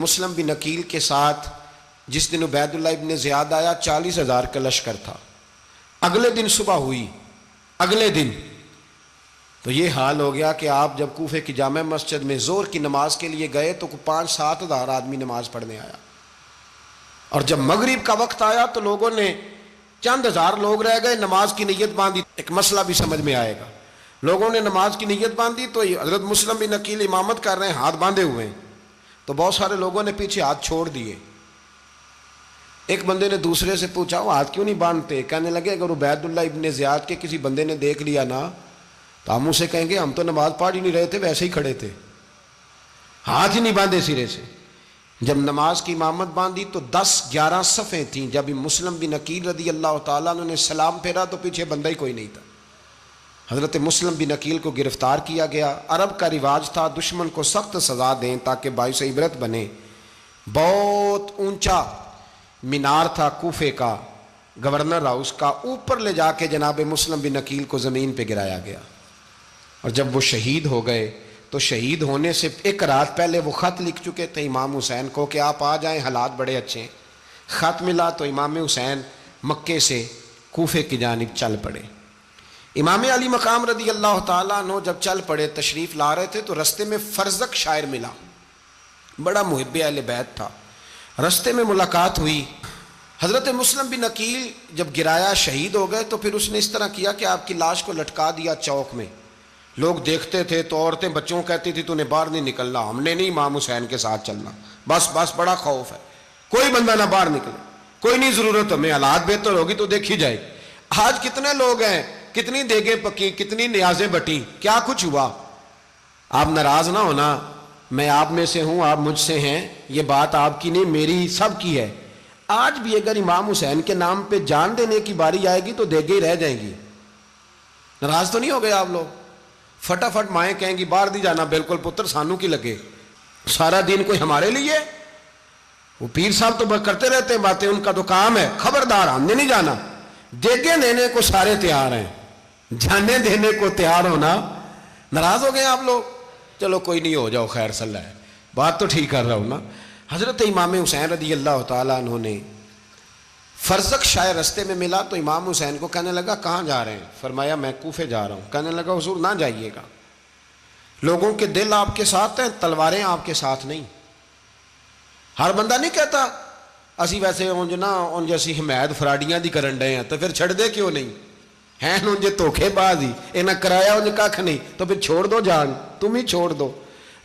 مسلم بن عقیل کے ساتھ جس دن عبید اللہ ابن زیاد آیا 40,000 کا لشکر تھا. اگلے دن صبح ہوئی، اگلے دن تو یہ حال ہو گیا کہ آپ جب کوفے کی جامع مسجد میں ظہر کی نماز کے لیے گئے تو 5-7 ہزار آدمی نماز پڑھنے آیا، اور جب مغرب کا وقت آیا تو لوگوں نے چند ہزار لوگ رہ گئے، نماز کی نیت باندھی. ایک مسئلہ بھی سمجھ میں آئے گا. لوگوں نے نماز کی نیت باندھی تو حضرت مسلم بن عقیل امامت کر رہے ہیں، ہاتھ باندھے ہوئے ہیں، تو بہت سارے لوگوں نے پیچھے ہاتھ چھوڑ دیے. ایک بندے نے دوسرے سے پوچھا وہ ہاتھ کیوں نہیں باندھتے؟ کہنے لگے اگر عبید اللہ ابن زیاد کے کسی بندے نے دیکھ لیا نا تو ہم اسے کہیں گے ہم تو نماز پڑھ ہی نہیں رہے تھے، ویسے ہی کھڑے تھے، ہاتھ ہی نہیں باندھے سرے سے. جب نماز کی امامت باندھی تو 10-11 صفیں تھیں. جب مسلم بن عقیل رضی اللہ تعالیٰ عنہ نے سلام پھیرا تو پیچھے بندہ ہی کوئی نہیں تھا. حضرت مسلم بن عقیل کو گرفتار کیا گیا. عرب کا رواج تھا دشمن کو سخت سزا دیں تاکہ باعث عبرت بنے. بہت اونچا مینار تھا کوفے کا، گورنر ہاؤس کا، اوپر لے جا کے جناب مسلم بن عقیل کو زمین پہ گرایا گیا. اور جب وہ شہید ہو گئے تو شہید ہونے سے ایک رات پہلے وہ خط لکھ چکے تھے امام حسین کو کہ آپ آ جائیں، حالات بڑے اچھے ہیں. خط ملا تو امام حسین مکے سے کوفے کی جانب چل پڑے. امام علی مقام رضی اللہ تعالیٰ عنہ جب چل پڑے تشریف لا رہے تھے تو رستے میں فرزق شاعر ملا، بڑا محب اہل بیت تھا. رستے میں ملاقات ہوئی. حضرت مسلم بن عقیل جب گرایا شہید ہو گئے تو پھر اس نے اس طرح کیا کہ آپ کی لاش کو لٹکا دیا چوک میں. لوگ دیکھتے تھے تو عورتیں بچوں کہتی تھی تو نے باہر نہیں نکلنا، ہم نے نہیں امام حسین کے ساتھ چلنا، بس بڑا خوف ہے، کوئی بندہ نہ باہر نکلے، کوئی نہیں ضرورت ہمیں، حالات بہتر ہوگی تو دیکھی جائے. آج کتنے لوگ ہیں، کتنی دیگیں پکی، کتنی نیازیں بٹی، کیا کچھ ہوا. آپ ناراض نہ ہونا، میں آپ میں سے ہوں، آپ مجھ سے ہیں، یہ بات آپ کی نہیں میری سب کی ہے. آج بھی اگر امام حسین کے نام پہ جان دینے کی باری آئے گی تو دیگیں ہی رہ جائیں گی. ناراض تو نہیں ہو گئے آپ لوگ؟ فٹافٹ مائیں کہیں گی باہر دی جانا، بالکل پتر سانو کی لگے، سارا دین کوئی ہمارے لیے. وہ پیر صاحب تو کرتے رہتے ہیں باتیں، ان کا تو کام ہے. خبردار ہم نے نہیں جانا. دیگیں دینے کو سارے تیار ہیں، جانے دینے کو تیار ہونا. ناراض ہو گئے آپ لوگ؟ چلو کوئی نہیں، ہو جاؤ، خیر صلی اللہ ہے، بات تو ٹھیک کر رہا ہوں نا. حضرت امام حسین رضی اللہ تعالیٰ عنہ نے فرزق شاعر رستے میں ملا تو امام حسین کو کہنے لگا کہاں جا رہے ہیں؟ فرمایا میں کوفے جا رہا ہوں. کہنے لگا حضور نہ جائیے گا، لوگوں کے دل آپ کے ساتھ ہیں، تلواریں آپ کے ساتھ نہیں. ہر بندہ نہیں کہتا اسی ویسے اونج نا اون جیسی حمایت فراڈیاں دی کرن ڈے ہیں تو پھر چھڑ دے کیوں نہیں ہیں اونج دھوکھے باز ہی انہیں کرایا اونج کھ نہیں تو پھر چھوڑ دو جان، تم ہی چھوڑ دو.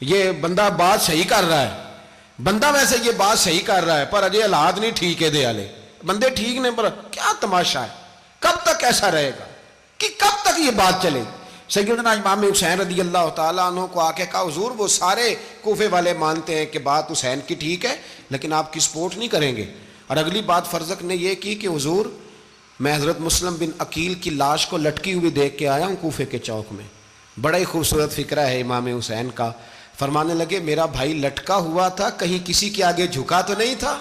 یہ بندہ بات صحیح کر رہا ہے، بندہ ویسے یہ بات صحیح کر رہا ہے پر اجے حالات نہیں ٹھیک ہے دے والے بندے ٹھیک نہیں، پر کیا تماشا ہے، کب تک ایسا رہے گا کہ کب تک یہ بات چلے. سیدنا امام حسین رضی اللہ تعالیٰ عنہ کو آ کے کہا حضور وہ سارے کوفے والے مانتے ہیں کہ بات حسین کی ٹھیک ہے لیکن آپ کی سپورٹ نہیں کریں گے. اور اگلی بات فرزق نے یہ کی کہ حضور میں حضرت مسلم بن عقیل کی لاش کو لٹکی ہوئی دیکھ کے آیا ہوں کوفے کے چوک میں. بڑا ہی خوبصورت فکرہ ہے امام حسین کا. فرمانے لگے میرا بھائی لٹکا ہوا تھا، کہیں کسی کے آگے جھکا تو نہیں تھا؟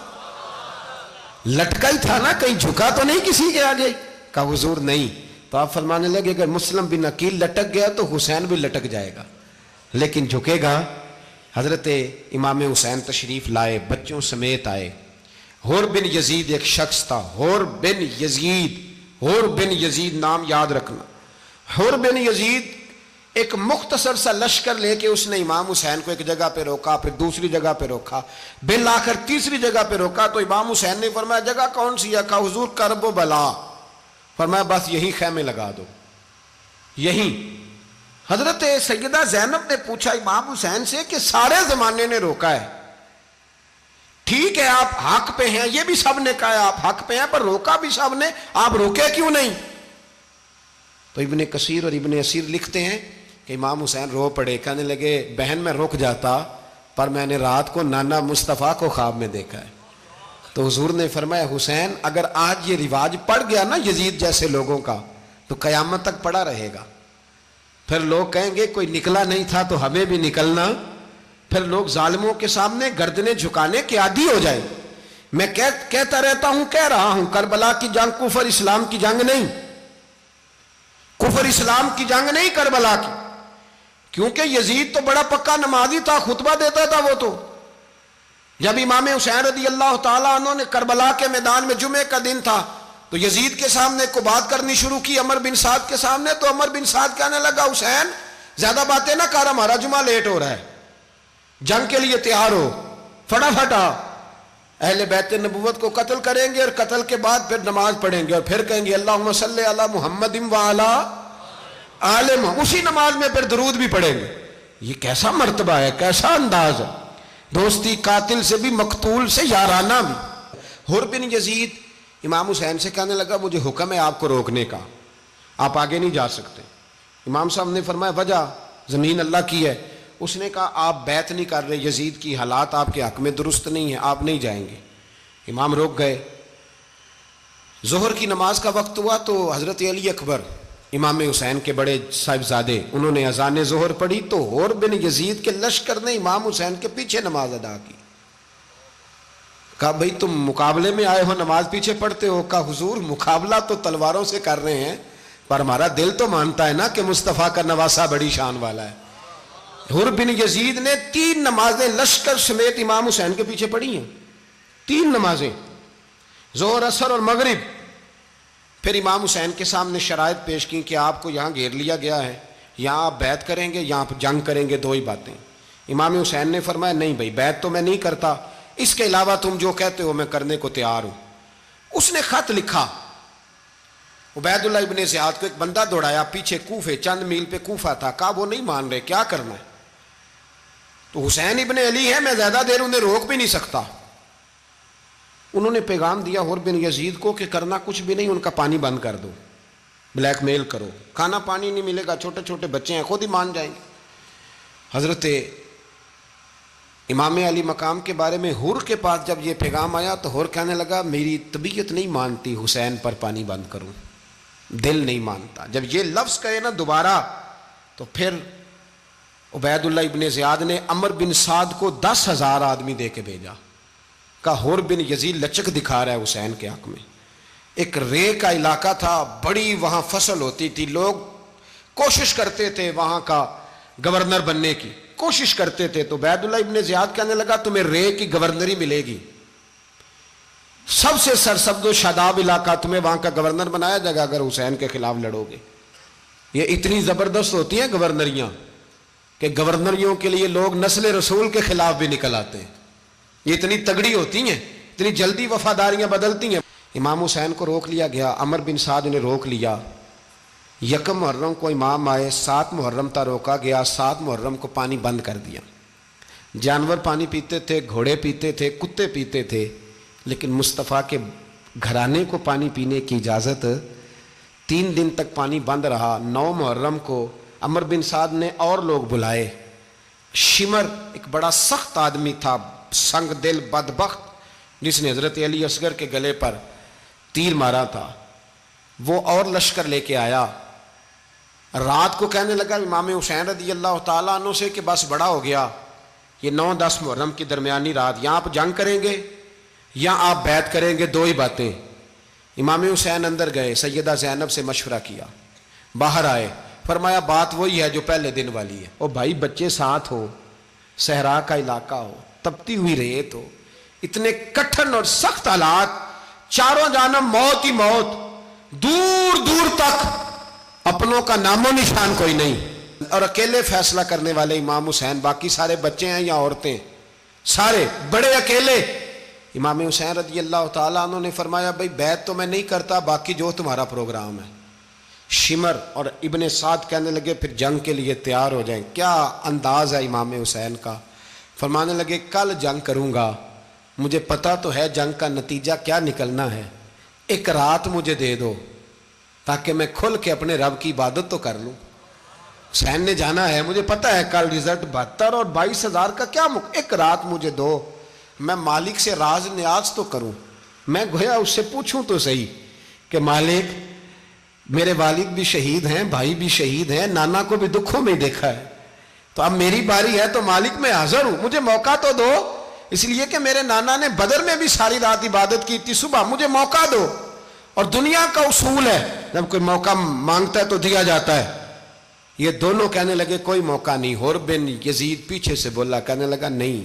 لٹکا ہی تھا نا، کہیں جھکا تو نہیں کسی کے آگے؟ کہا حضور نہیں. تو آپ فرمانے لگے اگر مسلم بن عقیل لٹک گیا تو حسین بھی لٹک جائے گا لیکن جھکے گا. حضرت امام حسین تشریف لائے، بچوں سمیت آئے. حور بن یزید ایک شخص تھا، حور بن یزید نام یاد رکھنا. حور بن یزید ایک مختصر سا لشکر لے کے اس نے امام حسین کو ایک جگہ پہ روکا، پھر دوسری جگہ پہ روکا، بالآخر تیسری جگہ پہ روکا. تو امام حسین نے فرمایا جگہ کون سی ہے؟ کہا حضور کرب و بلا. فرمایا بس یہی خیمے لگا دو، یہی. حضرت سیدہ زینب نے پوچھا امام حسین سے کہ سارے زمانے نے روکا ہے، ٹھیک ہے آپ حق پہ ہیں، یہ بھی سب نے کہا ہے آپ حق پہ ہیں، پر روکا بھی سب نے، آپ روکے کیوں نہیں؟ تو ابن کثیر اور ابن اسیر لکھتے ہیں کہ امام حسین رو پڑے. کہنے لگے بہن میں رک جاتا پر میں نے رات کو نانا مصطفیٰ کو خواب میں دیکھا ہے. تو حضور نے فرمایا حسین اگر آج یہ رواج پڑ گیا نا یزید جیسے لوگوں کا تو قیامت تک پڑا رہے گا. پھر لوگ کہیں گے کوئی نکلا نہیں تھا تو ہمیں بھی نکلنا. پھر لوگ ظالموں کے سامنے گردنیں جھکانے کے عادی ہو جائے. میں کہتا رہتا ہوں، کہہ رہا ہوں، کربلا کی جنگ کفر اسلام کی جنگ نہیں، کفر اسلام کی جنگ نہیں کربلا کی، کیونکہ یزید تو بڑا پکا نمازی تھا، خطبہ دیتا تھا وہ تو. جب امام حسین رضی اللہ تعالیٰ عنہ نے کربلا کے میدان میں جمعے کا دن تھا تو یزید کے سامنے کو بات کرنی شروع کی عمر بن سعد کے سامنے، تو عمر بن سعد کہنے لگا حسین زیادہ باتیں نہ کر، ہمارا جمعہ لیٹ ہو رہا ہے، جنگ کے لیے تیار ہو، فٹافٹ آ، اہل بیت نبوت کو قتل کریں گے اور قتل کے بعد پھر نماز پڑھیں گے اور پھر کہیں گے اللہم صلی علی محمد وعلی آل محمد، اسی نماز میں پھر درود بھی پڑھیں گے۔ یہ کیسا مرتبہ ہے، کیسا انداز ہے، دوستی قاتل سے بھی مقتول سے یارانہ بھی۔ حر بن یزید امام حسین سے کہنے لگا مجھے حکم ہے آپ کو روکنے کا، آپ آگے نہیں جا سکتے۔ امام صاحب نے فرمایا وجہ زمین اللہ کی ہے۔ اس نے کہا آپ بیعت نہیں کر رہے، یزید کی حالات آپ کے حق میں درست نہیں ہیں، آپ نہیں جائیں گے۔ امام روک گئے۔ ظہر کی نماز کا وقت ہوا تو حضرت علی اکبر امام حسین کے بڑے صاحبزادے انہوں نے اذان ظہر پڑھی تو حر بن یزید کے لشکر نے امام حسین کے پیچھے نماز ادا کی۔ کہا بھئی تم مقابلے میں آئے ہو نماز پیچھے پڑھتے ہو؟ کہا حضور مقابلہ تو تلواروں سے کر رہے ہیں پر ہمارا دل تو مانتا ہے نا کہ مصطفیٰ کا نواسہ بڑی شان والا ہے۔ حر بن یزید نے 3 نمازیں لشکر سمیت امام حسین کے پیچھے پڑھی ہیں، 3 نمازیں، ظہر عصر اور مغرب۔ پھر امام حسین کے سامنے شرائط پیش کی کہ آپ کو یہاں گھیر لیا گیا ہے، یہاں آپ بیعت کریں گے یہاں جنگ کریں گے، 2 ہی باتیں۔ امام حسین نے فرمایا نہیں بھائی بیعت تو میں نہیں کرتا، اس کے علاوہ تم جو کہتے ہو میں کرنے کو تیار ہوں۔ اس نے خط لکھا، عبید اللہ ابن زیاد کو ایک بندہ دوڑایا پیچھے کوفے، چند میل پہ کوفہ تھا، کہا وہ نہیں مان رہے، کیا کرنا ہے؟ تو حسین ابن علی ہے، میں زیادہ دیر انہیں روک بھی نہیں سکتا۔ انہوں نے پیغام دیا حر بن یزید کو کہ کرنا کچھ بھی نہیں، ان کا پانی بند کر دو، بلیک میل کرو، کھانا پانی نہیں ملے گا، چھوٹے چھوٹے بچے ہیں خود ہی مان جائیں گے۔ حضرت امام علی مقام کے بارے میں حر کے پاس جب یہ پیغام آیا تو حر کہنے لگا میری طبیعت نہیں مانتی حسین پر پانی بند کروں، دل نہیں مانتا۔ جب یہ لفظ کہے نا دوبارہ تو پھر عبید اللہ ابن زیاد نے عمر بن سعد کو 10,000 آدمی دے کے بھیجا، کہا حر بن یزید لچک دکھا رہا ہے حسین کے حق میں۔ ایک رے کا علاقہ تھا، بڑی وہاں فصل ہوتی تھی، لوگ کوشش کرتے تھے وہاں کا گورنر بننے کی، کوشش کرتے تھے۔ تو عبید اللہ ابن زیاد کہنے لگا تمہیں رے کی گورنری ملے گی، سب سے سرسبز و شاداب علاقہ، تمہیں وہاں کا گورنر بنایا جائے گا اگر حسین کے خلاف لڑو گے۔ یہ اتنی زبردست ہوتی ہیں گورنریاں کہ گورنریوں کے لیے لوگ نسل رسول کے خلاف بھی نکل آتے ہیں، یہ اتنی تگڑی ہوتی ہیں، اتنی جلدی وفاداریاں بدلتی ہیں۔ امام حسین کو روک لیا گیا، عمر بن سعد نے روک لیا۔ 1 محرم کو امام آئے، 7 محرم تا روکا گیا، 7 محرم کو پانی بند کر دیا۔ جانور پانی پیتے تھے، گھوڑے پیتے تھے، کتے پیتے تھے، لیکن مصطفیٰ کے گھرانے کو پانی پینے کی اجازت 3 دن تک پانی بند رہا۔ 9 محرم کو عمر بن سعد نے اور لوگ بلائے۔ شمر ایک بڑا سخت آدمی تھا، سنگ دل بدبخت، جس نے حضرت علی اصغر کے گلے پر تیر مارا تھا، وہ اور لشکر لے کے آیا۔ رات کو کہنے لگا امام حسین رضی اللہ تعالیٰ عنہ سے کہ بس بڑا ہو گیا، یہ 9-10 محرم کی درمیانی رات، یہاں آپ جنگ کریں گے یا آپ بیعت کریں گے، 2 ہی باتیں۔ امام حسین اندر گئے، سیدہ زینب سے مشورہ کیا، باہر آئے، فرمایا بات وہی ہے جو پہلے دن والی ہے۔ او بھائی بچے ساتھ ہو، صحرا کا علاقہ ہو، تپتی ہوئی ریت ہو، اتنے کٹھن اور سخت حالات، چاروں جانب موت ہی موت، دور دور تک اپنوں کا نام و نشان کوئی نہیں، اور اکیلے فیصلہ کرنے والے امام حسین، باقی سارے بچے ہیں یا عورتیں، سارے بڑے اکیلے۔ امام حسین رضی اللہ تعالیٰ عنہ نے فرمایا بھائی بیعت تو میں نہیں کرتا، باقی جو تمہارا پروگرام ہے۔ شمر اور ابن سعد کہنے لگے پھر جنگ کے لیے تیار ہو جائیں۔ کیا انداز ہے امام حسین کا، فرمانے لگے کل جنگ کروں گا، مجھے پتا تو ہے جنگ کا نتیجہ کیا نکلنا ہے، 1 رات مجھے دے دو تاکہ میں کھل کے اپنے رب کی عبادت تو کر لوں۔ حسین نے جانا ہے، مجھے پتا ہے کل رزلٹ 72 اور 22,000 کا کیا 1 رات مجھے دو، میں مالک سے راز نیاز تو کروں، میں گویا اس سے پوچھوں تو صحیح کہ مالک میرے والد بھی شہید ہیں، بھائی بھی شہید ہیں، نانا کو بھی دکھوں میں دیکھا ہے، تو اب میری باری ہے تو مالک میں حاضر ہوں، مجھے موقع تو دو، اس لیے کہ میرے نانا نے بدر میں بھی ساری رات عبادت کی تھی، صبح مجھے موقع دو۔ اور دنیا کا اصول ہے جب کوئی موقع مانگتا ہے تو دیا جاتا ہے۔ یہ دونوں کہنے لگے کوئی موقع نہیں۔ حر بن یزید پیچھے سے بولا، کہنے لگا نہیں،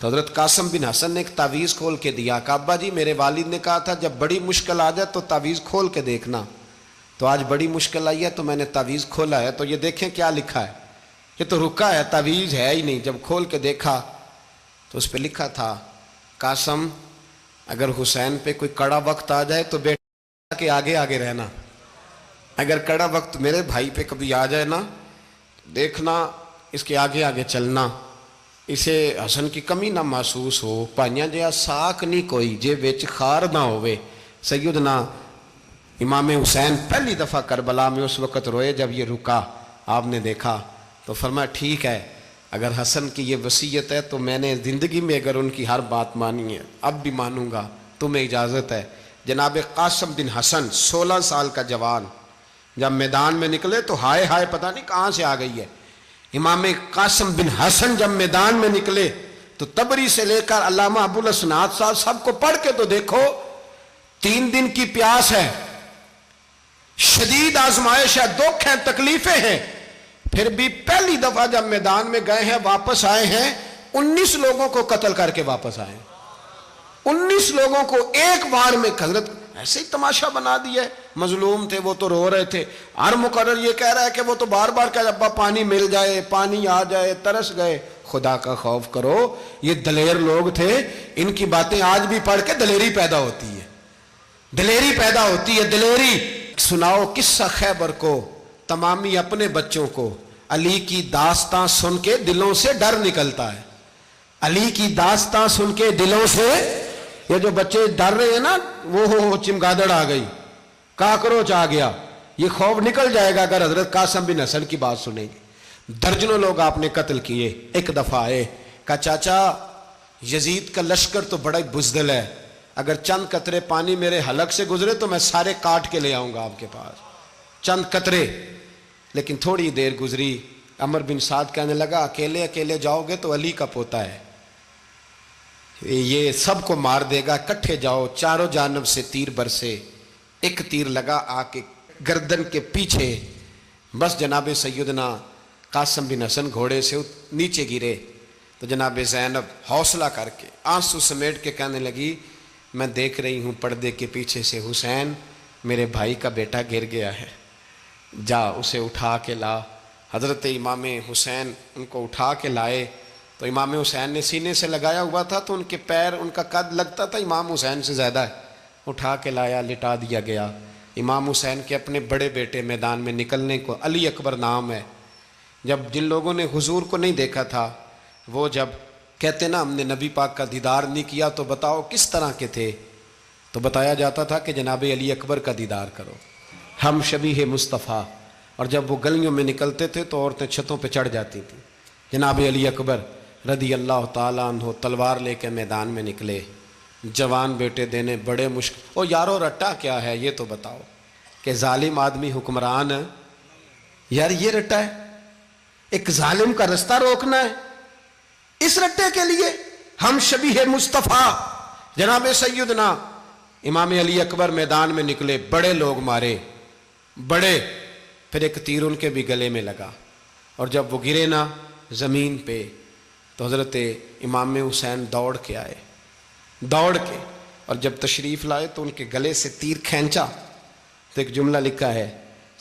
تو حضرت قاسم بن حسن نے ایک تعویذ کھول کے دیا کہ ابا جی میرے والد نے کہا تھا جب بڑی مشکل آ جائے تو تعویذ کھول کے دیکھنا، تو آج بڑی مشکل آئی ہے تو میں نے تعویذ کھولا ہے، تو یہ دیکھیں کیا لکھا ہے، یہ تو رکا ہے، تعویذ ہے ہی نہیں۔ جب کھول کے دیکھا تو اس پہ لکھا تھا قاسم اگر حسین پہ کوئی کڑا وقت آ جائے تو بیٹا کے آگے آگے رہنا، اگر کڑا وقت میرے بھائی پہ کبھی آ جائے نا دیکھنا اس کے آگے آگے چلنا، اسے حسن کی کمی نہ محسوس ہو، پائیاں جہاں ساک نہیں کوئی جے وچ خار نہ ہوئے۔ سیدنا امام حسین پہلی دفعہ کربلا میں اس وقت روئے جب یہ رکا، آپ نے دیکھا تو فرمایا ٹھیک ہے اگر حسن کی یہ وصیت ہے تو میں نے زندگی میں اگر ان کی ہر بات مانی ہے اب بھی مانوں گا، تمہیں اجازت ہے۔ جناب قاسم بن حسن 16 سال کا جوان جب میدان میں نکلے تو ہائے ہائے پتہ نہیں کہاں سے آ گئی ہے۔ امام قاسم بن حسن جب میدان میں نکلے تو تبری سے لے کر علامہ ابو الاسناد صاحب سب کو پڑھ کے تو دیکھو، 3 دن کی پیاس ہے، شدید آزمائش ہے، دکھ ہیں، تکلیفیں ہیں، پھر بھی پہلی دفعہ جب میدان میں گئے ہیں واپس آئے ہیں 19 لوگوں کو قتل کر کے واپس آئے ہیں، 19 لوگوں کو ایک بار میں۔ حضرت ایسے ہی تماشا بنا دیا ہے، مظلوم تھے وہ تو رو رہے تھے، ہر مقرر یہ کہہ رہا ہے کہ وہ تو بار بار کہ ابا پانی مل جائے، پانی آ جائے، ترس گئے۔ خدا کا خوف کرو، یہ دلیر لوگ تھے، ان کی باتیں آج بھی پڑھ کے دلیری پیدا ہوتی ہے، دلیری پیدا ہوتی ہے، دلیری۔ سناؤ قصہ خیبر کو تمامی اپنے بچوں کو، علی کی داستان سن کے دلوں سے ڈر نکلتا ہے، علی کی داستان سن کے دلوں سے یہ جو بچے ڈر رہے ہیں نا وہ چمگادڑ آ گئی، کاکروچ آ گیا، یہ خوف نکل جائے گا اگر حضرت قاسم بن حسن کی بات سنیں گے۔ درجنوں لوگ آپ نے قتل کیے، ایک دفعہ آئے کہا چاچا یزید کا لشکر تو بڑا ہی بزدل ہے، اگر چند قطرے پانی میرے حلق سے گزرے تو میں سارے کاٹ کے لے آؤں گا آپ کے پاس، چند قطرے۔ لیکن تھوڑی دیر گزری، عمر بن سعد کہنے لگا اکیلے اکیلے جاؤ گے تو علی کا پوتا ہے، یہ سب کو مار دے گا، کٹھے جاؤ۔ چاروں جانب سے تیر برسے، ایک تیر لگا آ کے گردن کے پیچھے، بس جناب سیدنا قاسم بن حسن گھوڑے سے نیچے گرے تو جناب زینب حوصلہ کر کے آنسو سمیٹ کے کہنے لگی میں دیکھ رہی ہوں پردے کے پیچھے سے حسین میرے بھائی کا بیٹا گر گیا ہے، جا اسے اٹھا کے لا۔ حضرت امام حسین ان کو اٹھا کے لائے تو امام حسین نے سینے سے لگایا ہوا تھا تو ان کے پیر، ان کا قد لگتا تھا امام حسین سے زیادہ ہے، اٹھا کے لایا، لٹا دیا گیا۔ امام حسین کے اپنے بڑے بیٹے میدان میں نکلنے کو، علی اکبر نام ہے، جب جن لوگوں نے حضور کو نہیں دیکھا تھا وہ جب کہتے نا ہم نے نبی پاک کا دیدار نہیں کیا تو بتاؤ کس طرح کے تھے، تو بتایا جاتا تھا کہ جناب علی اکبر کا دیدار کرو، ہم شبیہ مصطفیٰ۔ اور جب وہ گلیوں میں نکلتے تھے تو عورتیں چھتوں پہ چڑھ جاتی تھیں۔ جناب علی اکبر رضی اللہ تعالیٰ عنہ تلوار لے کے میدان میں نکلے، جوان بیٹے دینے بڑے مشکل۔ او یارو رٹا کیا ہے یہ تو بتاؤ، کہ ظالم آدمی حکمران ہے، یار یہ رٹا ہے، ایک ظالم کا رستہ روکنا ہے، اس رٹے کے لیے ہم شبیہ مصطفیٰ۔ جناب سیدنا امام علی اکبر میدان میں نکلے، بڑے لوگ مارے، بڑے، پھر ایک تیر ان کے بھی گلے میں لگا، اور جب وہ گرے نا زمین پہ تو حضرت امام حسین دوڑ کے آئے، دوڑ کے، اور جب تشریف لائے تو ان کے گلے سے تیر کھینچا تو ایک جملہ لکھا ہے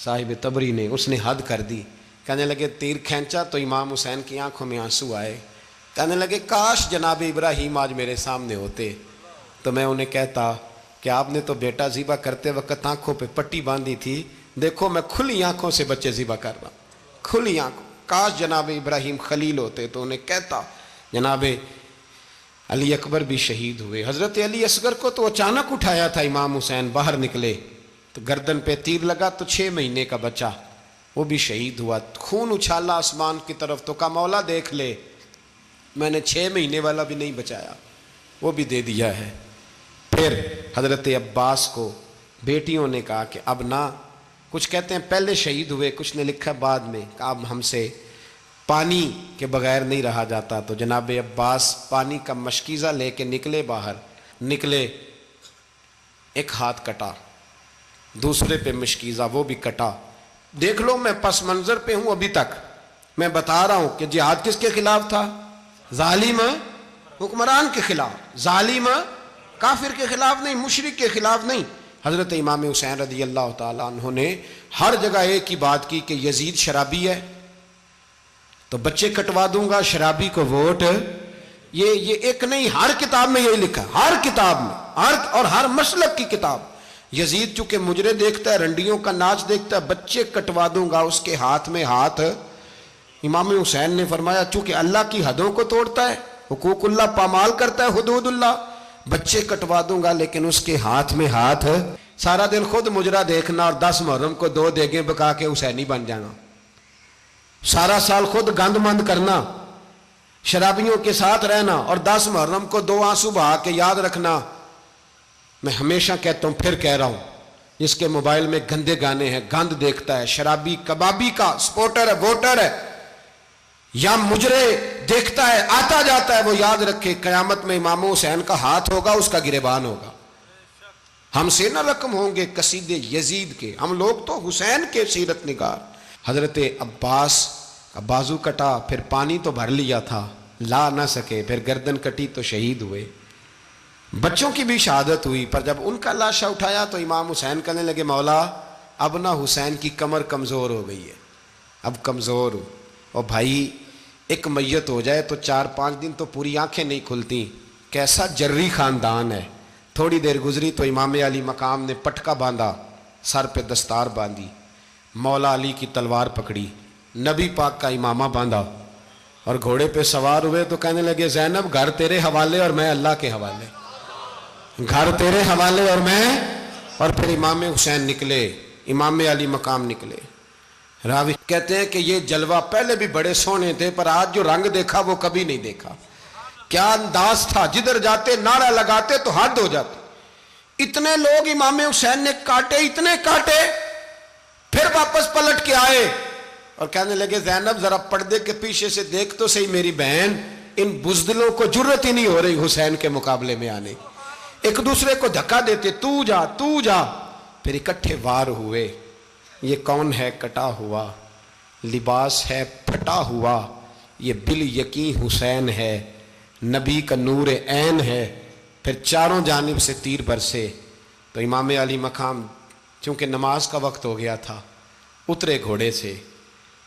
صاحب تبری نے، اس نے حد کر دی، کہنے لگے تیر کھینچا تو امام حسین کی آنکھوں میں آنسو آئے، کہنے لگے کاش جناب ابراہیم آج میرے سامنے ہوتے تو میں انہیں کہتا کہ آپ نے تو بیٹا ذبح کرتے وقت آنکھوں پہ پٹی باندھی تھی، دیکھو میں کھلی آنکھوں سے بچے ذبح کر رہا ہوں، کھلی آنکھوں، کاش جناب ابراہیم خلیل ہوتے تو انہیں کہتا۔ جناب علی اکبر بھی شہید ہوئے۔ حضرت علی اصغر کو تو اچانک اٹھایا تھا امام حسین، باہر نکلے تو گردن پہ تیر لگا تو 6 مہینے کا بچہ وہ بھی شہید ہوا، خون اچھالا آسمان کی طرف تو کہا مولا دیکھ لے میں نے 6 مہینے والا بھی نہیں بچایا، وہ بھی دے دیا ہے۔ پھر حضرت عباس کو بیٹیوں نے کہا کہ اب نہ، کچھ کہتے ہیں پہلے شہید ہوئے، کچھ نے لکھا بعد میں، کہ اب ہم سے پانی کے بغیر نہیں رہا جاتا، تو جناب عباس پانی کا مشکیزہ لے کے نکلے، باہر نکلے، ایک ہاتھ کٹا، دوسرے پہ مشکیزہ وہ بھی کٹا۔ دیکھ لو میں پس منظر پہ ہوں ابھی تک، میں بتا رہا ہوں کہ جہاد کس کے خلاف تھا؟ ظالم حکمران کے خلاف، ظالم کافر کے خلاف نہیں، مشرک کے خلاف نہیں۔ حضرت امام حسین رضی اللہ تعالیٰ عنہ نے ہر جگہ ایک ہی بات کی کہ یزید شرابی ہے تو بچے کٹوا دوں گا، شرابی کو ووٹ۔ یہ ایک نہیں، ہر کتاب میں یہی لکھا، ہر کتاب میں، اور ہر مسلک کی کتاب۔ یزید چونکہ مجرے دیکھتا ہے، رنڈیوں کا ناچ دیکھتا ہے، بچے کٹوا دوں گا، اس کے ہاتھ میں ہاتھ۔ امام حسین نے فرمایا چونکہ اللہ کی حدوں کو توڑتا ہے، حقوق اللہ پامال کرتا ہے، حدود اللہ، بچے کٹوا دوں گا لیکن اس کے ہاتھ میں ہاتھ۔ سارا دن خود مجرا دیکھنا اور 10 محرم کو 2 دیگیں پکا کے حسینی بن جانا، سارا سال خود گند مند کرنا، شرابیوں کے ساتھ رہنا، اور 10 محرم کو 2 آنسو بہا کے یاد رکھنا۔ میں ہمیشہ کہتا ہوں، پھر کہہ رہا ہوں، جس کے موبائل میں گندے گانے ہیں، گند دیکھتا ہے، شرابی کبابی کا سپورٹر ہے، ووٹر ہے، یا مجرے دیکھتا ہے آتا جاتا ہے، وہ یاد رکھے قیامت میں امام حسین کا ہاتھ ہوگا، اس کا گریبان ہوگا۔ ہم سے نہ رقم ہوں گے قصید یزید کے، ہم لوگ تو حسین کے سیرت نگار۔ حضرت عباس کا بازو کٹا، پھر پانی تو بھر لیا تھا، لا نہ سکے، پھر گردن کٹی تو شہید ہوئے۔ بچوں کی بھی شہادت ہوئی، پر جب ان کا لاشا اٹھایا تو امام حسین کہنے لگے مولا اب نہ حسین کی کمر کمزور ہو گئی ہے، اب کمزور ہو۔ اور بھائی ایک میت ہو جائے تو 4-5 دن تو پوری آنکھیں نہیں کھلتی، کیسا جری خاندان ہے۔ تھوڑی دیر گزری تو امام علی مقام نے پٹکا باندھا، سر پہ دستار باندھی، مولا علی کی تلوار پکڑی، نبی پاک کا امامہ باندھا اور گھوڑے پہ سوار ہوئے تو کہنے لگے زینب گھر تیرے حوالے اور میں اللہ کے حوالے، گھر تیرے حوالے اور میں۔ اور پھر امام حسین نکلے، امام علی مقام نکلے۔ راوی کہتے ہیں کہ یہ جلوہ پہلے بھی بڑے سونے تھے، پر آج جو رنگ دیکھا وہ کبھی نہیں دیکھا۔ کیا انداز تھا، جدھر جاتے نعرہ لگاتے تو حد ہو جاتے۔ اتنے لوگ امام حسین نے کاٹے، اتنے کاٹے، پھر واپس پلٹ کے آئے اور کہنے لگے زینب ذرا پردے کے پیچھے سے دیکھ تو صحیح میری بہن، ان بزدلوں کو جرت ہی نہیں ہو رہی حسین کے مقابلے میں آنے، ایک دوسرے کو دھکا دیتے، تو جا تو جا۔ پھر اکٹھے وار ہوئے۔ یہ کون ہے کٹا ہوا، لباس ہے پھٹا ہوا، یہ بال یقین حسین ہے، نبی کا نور عین ہے۔ پھر چاروں جانب سے تیر برسے تو امام علی مقام چونکہ نماز کا وقت ہو گیا تھا، اترے گھوڑے سے،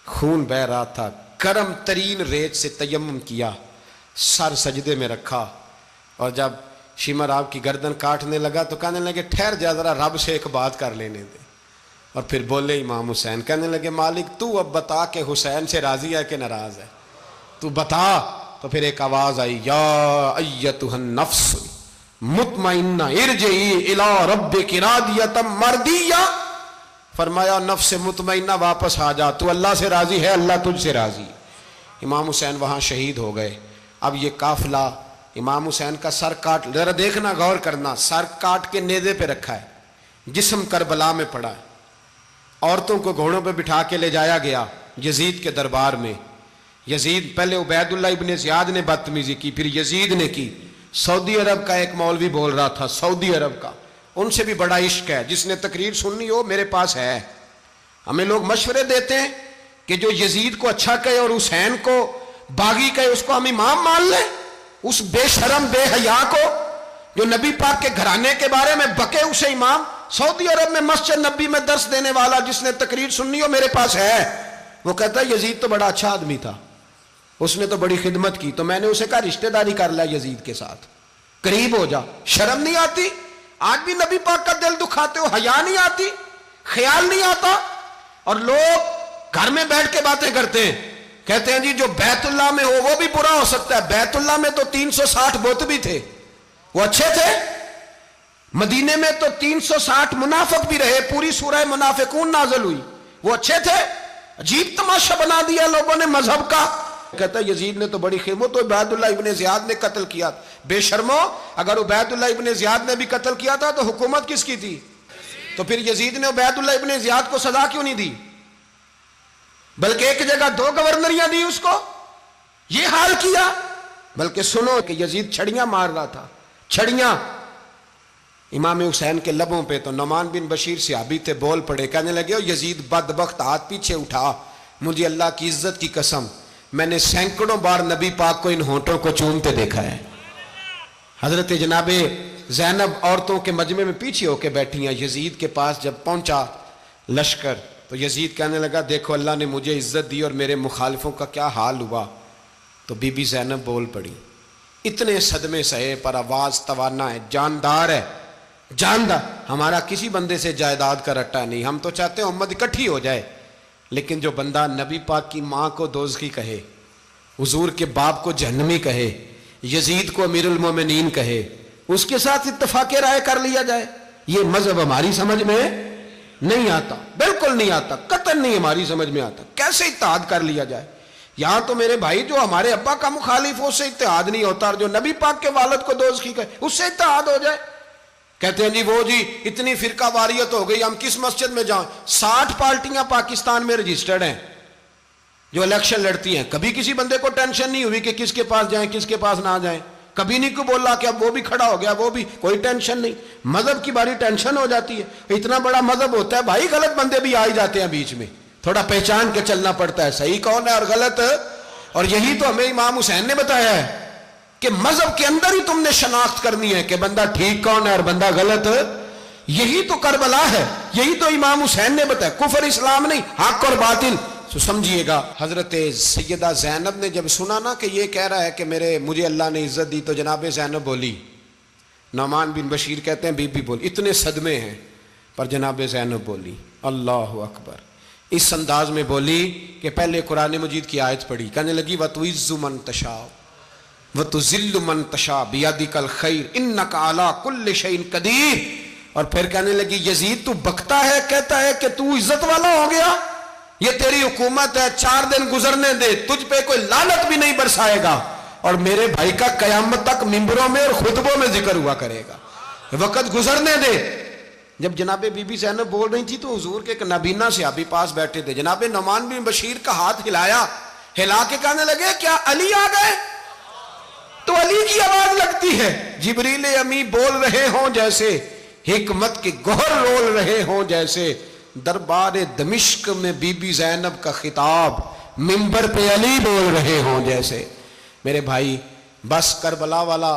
خون بہ رہا تھا، گرم ترین ریت سے تیمم کیا، سر سجدے میں رکھا، اور جب شمر آپ کی گردن کاٹنے لگا تو کہنے لگے ٹھہر جا ذرا رب سے ایک بات کر لینے دے۔ اور پھر بولے امام حسین، کہنے لگے مالک تو اب بتا کہ حسین سے راضی ہے کہ ناراض ہے، تو بتا۔ تو پھر ایک آواز آئی، یا ایتھا النفس مطمئنہ ارجعی الی ربک راضیۃ مرضیہ، فرمایا نفس مطمئنہ واپس آ جا، تو اللہ سے راضی ہے، اللہ تجھ سے راضی۔ امام حسین وہاں شہید ہو گئے۔ اب یہ قافلہ امام حسین کا سر کاٹ، ذرا دیکھنا غور کرنا، سر کاٹ کے نیزے پہ رکھا ہے، جسم کربلا میں پڑا ہے، عورتوں کو گھوڑوں پہ بٹھا کے لے جایا گیا یزید کے دربار میں۔ یزید پہلے عبید اللہ ابن زیاد نے بدتمیزی کی، پھر یزید نے کی۔ سعودی عرب کا ایک مولوی بول رہا تھا، سعودی عرب کا، ان سے بھی بڑا عشق ہے، جس نے تقریر سننی ہو میرے پاس ہے۔ ہمیں لوگ مشورے دیتے ہیں کہ جو یزید کو اچھا کہے اور حسین کو باغی کہے اس کو ہم امام مان لیں، اس بے شرم بے حیا کو جو نبی پاک کے گھرانے کے بارے میں بکے اسے امام۔ سعودی عرب میں مسجد نبی میں درس دینے والا جس نے تقریر سننی ہو میرے پاس ہے، وہ کہتا ہے یزید تو بڑا اچھا آدمی تھا، اس نے تو بڑی خدمت کی، تو میں نے اسے کہا رشتہ داری کر لیا یزید کے ساتھ، قریب ہو جا۔ شرم نہیں آتی؟ آج بھی نبی پاک کا دل دکھاتے ہو، حیا نہیں آتی، خیال نہیں آتا؟ اور لوگ گھر میں بیٹھ کے باتیں کرتے ہیں، کہتے ہیں جی جو بیت اللہ میں ہو وہ بھی برا ہو سکتا ہے۔ بیت اللہ میں تو 360 بت بھی تھے، وہ اچھے تھے۔ مدینے میں تو 360 منافق بھی رہے، پوری سورہ منافقون نازل ہوئی، وہ اچھے تھے۔ عجیب تماشا بنا دیا لوگوں نے مذہب کا۔ کہتا ہے یزید نے تو بڑی خدمت، تو عبید اللہ ابن زیاد نے قتل کیا۔ بے شرمو، اگر عبید اللہ ابن زیاد نے بھی قتل کیا تھا تو حکومت کس کی تھی؟ تو پھر یزید نے عبید اللہ ابن زیاد کو سزا کیوں نہیں دی، بلکہ ایک جگہ 2 گورنریاں دی اس کو؟ یہ حال کیا۔ بلکہ سنو کہ یزید چھڑیاں مار رہا تھا، چھڑیاں امام حسین کے لبوں پہ، تو نعمان بن بشیر صحابی تھے، بول پڑے، کہنے لگے او یزید بدبخت، ہاتھ پیچھے اٹھا، مجھے اللہ کی عزت کی قسم میں نے سینکڑوں بار نبی پاک کو ان ہونٹوں کو چومتے دیکھا ہے، حضرت جناب زینب عورتوں کے مجمع میں پیچھے ہو کے بیٹھی ہیں. یزید کے پاس جب پہنچا لشکر تو یزید کہنے لگا دیکھو اللہ نے مجھے عزت دی اور میرے مخالفوں کا کیا حال ہوا. تو بی بی زینب بول پڑی. اتنے صدمے سہے پر آواز توانا ہے, جاندار ہے, جاندار. ہمارا کسی بندے سے جائیداد کا رٹا نہیں, ہم تو چاہتے ہیں امت اکٹھی ہو جائے, لیکن جو بندہ نبی پاک کی ماں کو دوزخی کہے, حضور کے باپ کو جہنمی کہے, یزید کو امیر المومنین کہے, اس کے ساتھ اتفاق رائے کر لیا جائے, یہ مذہب ہماری سمجھ میں نہیں آتا, بالکل نہیں آتا, قطعاً نہیں ہماری سمجھ میں آتا. کیسے اتحاد کر لیا جائے؟ یہاں تو میرے بھائی جو ہمارے ابا کا مخالف ہو اس سے اتحاد نہیں ہوتا, اور جو نبی پاک کے والد کو دوزخی کہے اس سے اتحاد ہو جائے. کہتے ہیں جی وہ جی اتنی فرقہ واریت ہو گئی, ہم کس مسجد میں جائیں؟ 60 پارٹیاں پاکستان میں رجسٹرڈ ہیں جو الیکشن لڑتی ہیں. کبھی کسی بندے کو ٹینشن نہیں ہوئی کہ کس کے پاس جائیں کس کے پاس نہ جائیں, کبھی نہیں کو بولا کہ اب وہ بھی کھڑا ہو گیا, وہ بھی, کوئی ٹینشن نہیں. مذہب کی باری ٹینشن ہو جاتی ہے. اتنا بڑا مذہب ہوتا ہے بھائی, غلط بندے بھی آ ہی جاتے ہیں بیچ میں, تھوڑا پہچان کے چلنا پڑتا ہے صحیح کون ہے اور غلط. اور یہی تو ہمیں امام حسین نے بتایا ہے کہ مذہب کے اندر ہی تم نے شناخت کرنی ہے کہ بندہ ٹھیک کون ہے اور بندہ غلط. یہی تو کربلا ہے, یہی تو امام حسین نے بتایا, کفر اسلام نہیں, حق اور باطل. تو سمجھیے گا, حضرت سیدہ زینب نے جب سنا نا کہ یہ کہہ رہا ہے کہ مجھے اللہ نے عزت دی, تو جناب زینب بولی. نعمان بن بشیر کہتے ہیں بی بی بولی, اتنے صدمے ہیں پر جناب زینب بولی اللہ اکبر. اس انداز میں بولی کہ پہلے قرآن مجید کی آیت پڑھی, کہنے لگی وَتُعِزُّ مَن تَشَاءُ وَتُذِلُّ مَن تَشَاءُ بِيَدِكَ الْخَيْرُ إِنَّكَ عَلَىٰ كُلِّ شَيْءٍ قَدِيرٌ. اور پھر کہنے لگی یزید تو بکتا ہے, کہتا ہے کہ تو عزت والا ہو گیا, یہ تیری حکومت ہے, 4 دن گزرنے دے, تجھ پہ کوئی لعنت بھی نہیں برسائے گا, اور میرے بھائی کا قیامت تک ممبروں میں اور خطبوں میں ذکر ہوا کرے گا, وقت گزرنے دے. جب جناب بی بی زینب بول رہی تھی تو حضور کے ایک نابینا صحابی پاس بیٹھے تھے, جناب نعمان بن بشیر کا ہاتھ ہلایا, ہلا کے کہنے لگے کیا علی آ گئے؟ تو علی کی آواز لگتی ہے, جبریل امی بول رہے ہوں جیسے, حکمت کے گوہر رول رہے ہوں جیسے, دربار دمشق میں بی بی زینب کا خطاب, منبر پہ علی بول رہے ہوں جیسے. میرے بھائی بس کربلا والا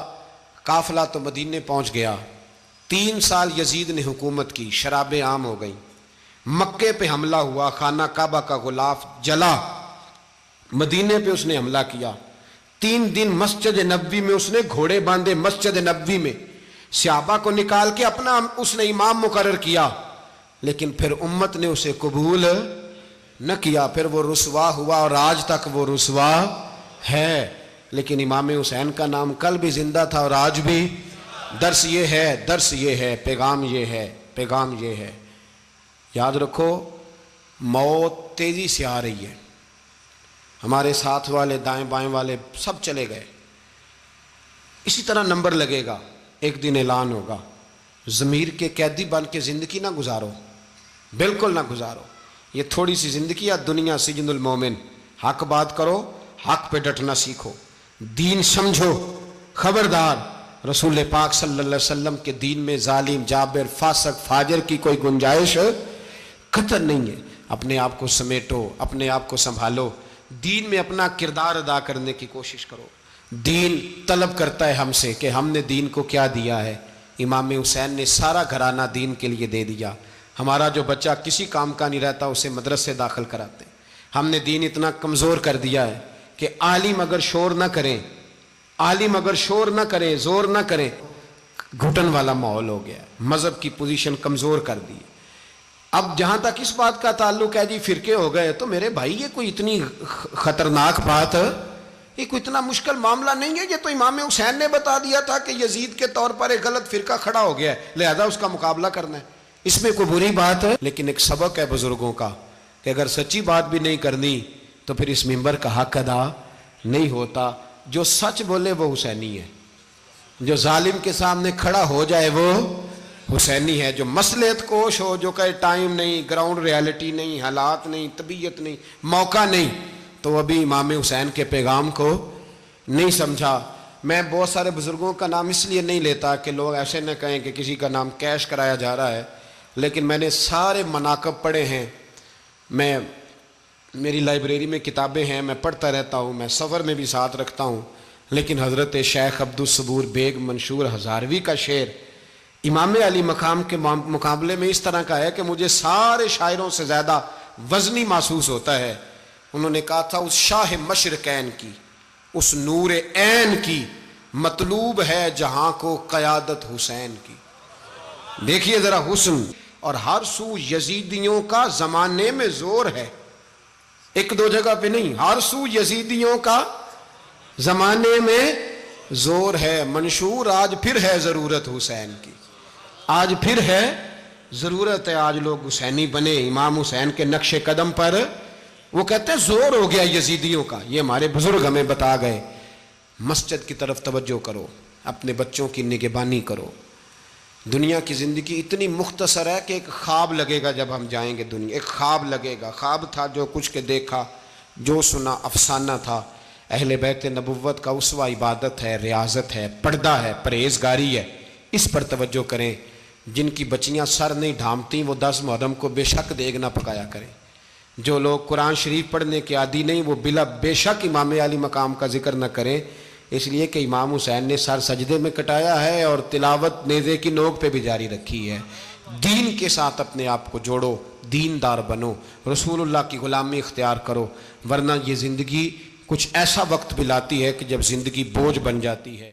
قافلہ تو مدینے پہنچ گیا. 3 سال یزید نے حکومت کی, شرابیں عام ہو گئیں, مکے پہ حملہ ہوا, خانہ کعبہ کا غلاف جلا, مدینے پہ اس نے حملہ کیا. 3 دن مسجد نبوی میں اس نے گھوڑے باندھے, مسجد نبوی میں صحابہ کو نکال کے اپنا اس نے امام مقرر کیا, لیکن پھر امت نے اسے قبول نہ کیا, پھر وہ رسوا ہوا اور آج تک وہ رسوا ہے. لیکن امام حسین کا نام کل بھی زندہ تھا اور آج بھی. درس یہ ہے, پیغام یہ ہے, پیغام یہ ہے. یاد رکھو موت تیزی سے آ رہی ہے, ہمارے ساتھ والے دائیں بائیں والے سب چلے گئے, اسی طرح نمبر لگے گا, ایک دن اعلان ہوگا. ضمیر کے قیدی بن کے زندگی نہ گزارو, بالکل نہ گزارو. یہ تھوڑی سی زندگی ہے, دنیا سجن المومن. حق بات کرو, حق پہ ڈٹنا سیکھو, دین سمجھو. خبردار رسول پاک صلی اللہ علیہ وسلم کے دین میں ظالم, جابر, فاسق, فاجر کی کوئی گنجائش قطعاً نہیں ہے. اپنے آپ کو سمیٹو, اپنے آپ کو سنبھالو, دین میں اپنا کردار ادا کرنے کی کوشش کرو. دین طلب کرتا ہے ہم سے کہ ہم نے دین کو کیا دیا ہے. امام حسین نے سارا گھرانہ دین کے لیے دے دیا. ہمارا جو بچہ کسی کام کا نہیں رہتا اسے مدرسے داخل کراتے. ہم نے دین اتنا کمزور کر دیا ہے کہ عالم اگر شور نہ کریں, عالم اگر شور نہ کرے, زور نہ کرے, گھٹن والا ماحول ہو گیا. مذہب کی پوزیشن کمزور کر دی. اب جہاں تک اس بات کا تعلق ہے جی فرقے ہو گئے, تو میرے بھائی یہ کوئی اتنی خطرناک بات, یہ کوئی اتنا مشکل معاملہ نہیں ہے. یہ تو امام حسین نے بتا دیا تھا کہ یزید کے طور پر ایک غلط فرقہ کھڑا ہو گیا ہے, لہذا اس کا مقابلہ کرنا ہے. اس میں کوئی بری بات ہے, لیکن ایک سبق ہے بزرگوں کا کہ اگر سچی بات بھی نہیں کرنی تو پھر اس منبر کا حق ادا نہیں ہوتا. جو سچ بولے وہ حسینی ہے, جو ظالم کے سامنے کھڑا ہو جائے وہ حسینی ہے. جو مصلحت کوش ہو, جو کہے ٹائم نہیں, گراؤنڈ ریالٹی نہیں, حالات نہیں, طبیعت نہیں, موقع نہیں, تو ابھی امام حسین کے پیغام کو نہیں سمجھا. میں بہت سارے بزرگوں کا نام اس لیے نہیں لیتا کہ لوگ ایسے نہ کہیں کہ کسی کا نام کیش کرایا جا رہا ہے, لیکن میں نے سارے مناقب پڑھے ہیں. میری لائبریری میں کتابیں ہیں, میں پڑھتا رہتا ہوں, میں سفر میں بھی ساتھ رکھتا ہوں. لیکن حضرت شیخ عبدالصبور بیگ منشور ہزاروی کا شعر امام علی مقام کے مقابلے میں اس طرح کا ہے کہ مجھے سارے شاعروں سے زیادہ وزنی محسوس ہوتا ہے. انہوں نے کہا تھا اس شاہ مشرقین کی، اس نور عین کی مطلوب ہے جہاں کو قیادت حسین کی. دیکھیے ذرا حسن. اور ہر سو یزیدیوں کا زمانے میں زور ہے، ایک دو جگہ پہ نہیں، ہر سو یزیدیوں کا زمانے میں زور ہے. منشور آج پھر ہے ضرورت حسین کی، آج پھر ہے ضرورت ہے. آج لوگ حسینی بنے، امام حسین کے نقش قدم پر. وہ کہتے ہیں زور ہو گیا یزیدیوں کا. یہ ہمارے بزرگ ہمیں بتا گئے. مسجد کی طرف توجہ کرو، اپنے بچوں کی نگہبانی کرو. دنیا کی زندگی اتنی مختصر ہے کہ ایک خواب لگے گا جب ہم جائیں گے دنیا، ایک خواب لگے گا. خواب تھا جو کچھ کے دیکھا، جو سنا افسانہ تھا. اہل بیت نبوت کا اسوہ عبادت ہے، ریاضت ہے، پردہ ہے، پرہیزگاری ہے. اس پر توجہ کریں. جن کی بچیاں سر نہیں ڈھانپتی وہ 10 محرم کو بے شک دیگ نہ پکایا کریں. جو لوگ قرآن شریف پڑھنے کے عادی نہیں وہ بے شک امام علی مقام کا ذکر نہ کریں، اس لیے کہ امام حسین نے سر سجدے میں کٹایا ہے اور تلاوت نیزے کی نوک پہ بھی جاری رکھی ہے. دین کے ساتھ اپنے آپ کو جوڑو، دیندار بنو، رسول اللہ کی غلامی اختیار کرو، ورنہ یہ زندگی کچھ ایسا وقت بھی لاتی ہے کہ جب زندگی بوجھ بن جاتی ہے.